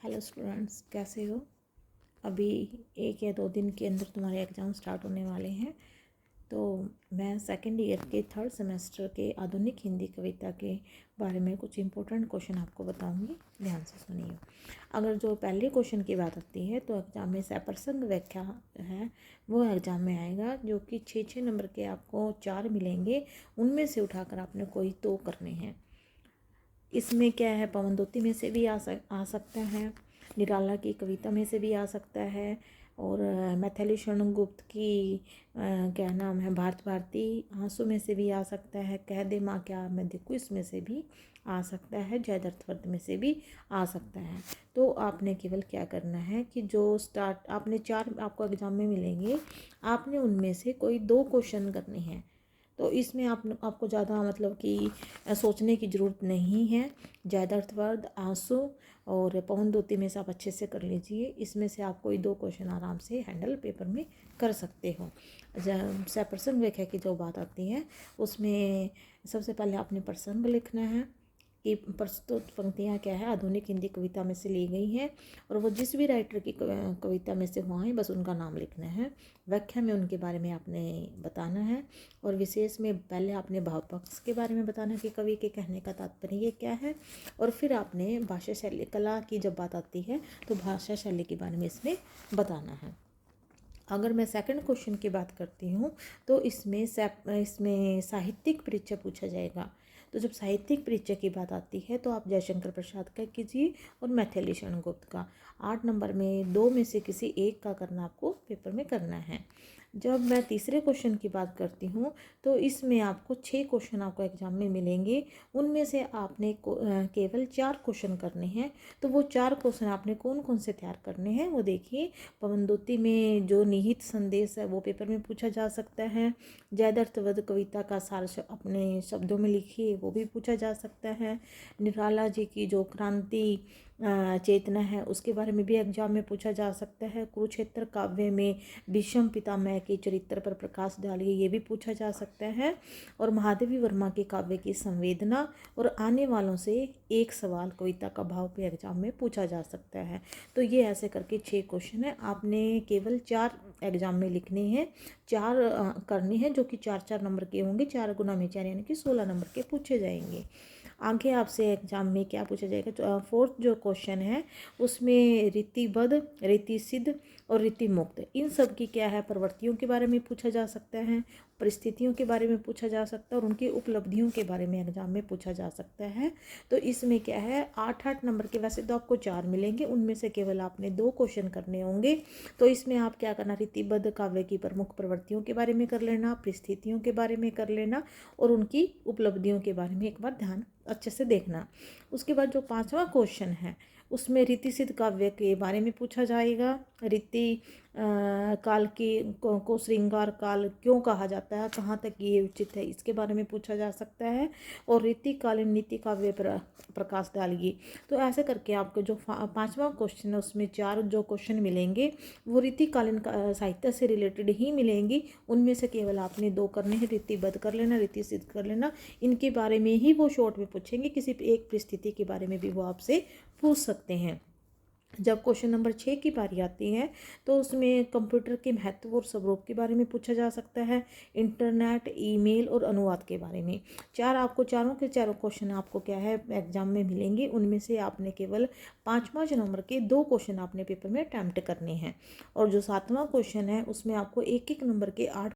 Hello students, कैसे हो। अभी 1 या 2 दिन के अंदर तुम्हारे एग्ज़ाम स्टार्ट होने वाले हैं। तो मैं सेकेंड ईयर के थर्ड सेमेस्टर के आधुनिक हिंदी कविता के बारे में कुछ इम्पोर्टेंट क्वेश्चन आपको बताऊंगी। ध्यान से सुनिए। अगर जो पहले क्वेश्चन की बात आती है तो एग्ज़ाम में सप्रसंग व्याख्या है, वो एग्ज़ाम में आएगा, जो कि 6 नंबर के आपको 4 मिलेंगे। उनमें से उठाकर आपने कोई 2 करने हैं। इसमें क्या है, पवनदूती में से भी आ सकता है, निराला की कविता में से भी आ सकता है, और मैथिली शरण गुप्त की क्या नाम है, भारत भारती आंसू में से भी आ सकता है, कह दे माँ क्या मैं देखूँ इसमें से भी आ सकता है, जयद्रथ में से भी आ सकता है। तो आपने केवल क्या करना है कि जो स्टार्ट आपने 4 आपको एग्ज़ाम में मिलेंगे, आपने उनमें से कोई 2 क्वेश्चन करने हैं। तो इसमें आपको ज़्यादा मतलब कि सोचने की ज़रूरत नहीं है। ज़्यादा अर्थवर्ध, आंसू और पवनदूती में से आप अच्छे से कर लीजिए। इसमें से आप कोई 2 क्वेश्चन आराम से हैंडल पेपर में कर सकते हो। सप्रसंग व्याख्या की जो बात आती है उसमें सबसे पहले आपने प्रसंग लिखना है कि प्रस्तुत पंक्तियाँ क्या है, आधुनिक हिंदी कविता में से ली गई हैं, और वो जिस भी राइटर की कविता में से हुआ है बस उनका नाम लिखना है। व्याख्या में उनके बारे में आपने बताना है, और विशेष में पहले आपने भाव पक्ष के बारे में बताना कि कवि के कहने का तात्पर्य क्या है, और फिर आपने भाषा शैली कला की जब बात आती है तो भाषा शैली के बारे में इसमें बताना है। अगर मैं सेकंड क्वेश्चन की बात करती हूँ तो इसमें साहित्यिक परिचय पूछा जाएगा। तो जब साहित्यिक परिचय की बात आती है तो आप जयशंकर प्रसाद का कीजिए और मैथिली शरण गुप्त का। 8 नंबर में 2 में से किसी एक का करना आपको पेपर में करना है। जब मैं तीसरे क्वेश्चन की बात करती हूँ तो इसमें आपको 6 क्वेश्चन आपको एग्जाम में मिलेंगे। उनमें से आपने केवल 4 क्वेश्चन करने हैं। तो वो 4 क्वेश्चन आपने कौन कौन से तैयार करने हैं वो देखिए। पवनदूती में जो निहित संदेश है वो पेपर में पूछा जा सकता है। जयद्रथ कविता का सार अपने शब्दों में लिखिए, वो भी पूछा जा सकता है। निराला जी की जो क्रांति चेतना है उसके बारे में भी एग्जाम में पूछा जा सकता है। कुरुक्षेत्र काव्य में भीष्म पितामह के चरित्र पर प्रकाश डालिए, ये भी पूछा जा सकता है। और महादेवी वर्मा के काव्य की संवेदना और आने वालों से एक सवाल कविता का भाव पे एग्जाम में पूछा जा सकता है। तो ये ऐसे करके 6 क्वेश्चन है, आपने केवल 4 एग्जाम में लिखने हैं, 4 करने हैं, जो कि 4-4 नंबर के होंगे। 4 गुना में 4 यानी कि 16 नंबर के पूछे जाएंगे। आगे आपसे एग्जाम में क्या पूछा जाएगा, तो फोर्थ जो क्वेश्चन है उसमें रीतिबद्ध, रीति सिद्ध और रीति मुक्त, इन सब की क्या है, प्रवृत्तियों के बारे में पूछा जा सकता है, परिस्थितियों के बारे में पूछा जा सकता है, और उनकी उपलब्धियों के बारे में एग्जाम में पूछा जा सकता है। तो इसमें क्या है, 8-8 नंबर के वैसे तो आपको 4 मिलेंगे, उनमें से केवल आपने 2 क्वेश्चन करने होंगे। तो इसमें आप क्या करना, रीतिबद्ध काव्य की प्रमुख प्रवृत्तियों के बारे में कर लेना, परिस्थितियों के बारे में कर लेना, और उनकी उपलब्धियों के बारे में एक बार ध्यान अच्छे से देखना। उसके बाद जो 5वां क्वेश्चन है उसमें रीति सिद्ध काव्य के बारे में पूछा जाएगा। रीति काल को श्रृंगार काल क्यों कहा जाता है, कहाँ तक ये उचित है, इसके बारे में पूछा जा सकता है। और रीतिकालीन नीति काव्य पर प्रकाश डालिए। तो ऐसे करके आपको जो 5वां क्वेश्चन है उसमें 4 जो क्वेश्चन मिलेंगे वो रीतिकालीन साहित्य से रिलेटेड ही मिलेंगी। उनमें से केवल आपने 2 करने हैं, रीतिबद्ध कर लेना, रीति सिद्ध कर लेना। इनके बारे में ही वो शॉर्ट में पूछेंगे, किसी एक परिस्थिति के बारे में भी वो आपसे पूछ सकते हैं। जब क्वेश्चन नंबर 6 की बारी आती है तो उसमें कंप्यूटर के महत्व और स्वरूप के बारे में पूछा जा सकता है, इंटरनेट, ईमेल और अनुवाद के बारे में। चारों के चारों क्वेश्चन आपको क्या है एग्जाम में मिलेंगे। उनमें से आपने केवल 5 नंबर के 2 क्वेश्चन आपने पेपर में अटैम्प्ट करने हैं। और जो 7वां क्वेश्चन है उसमें आपको 1-1 नंबर के 8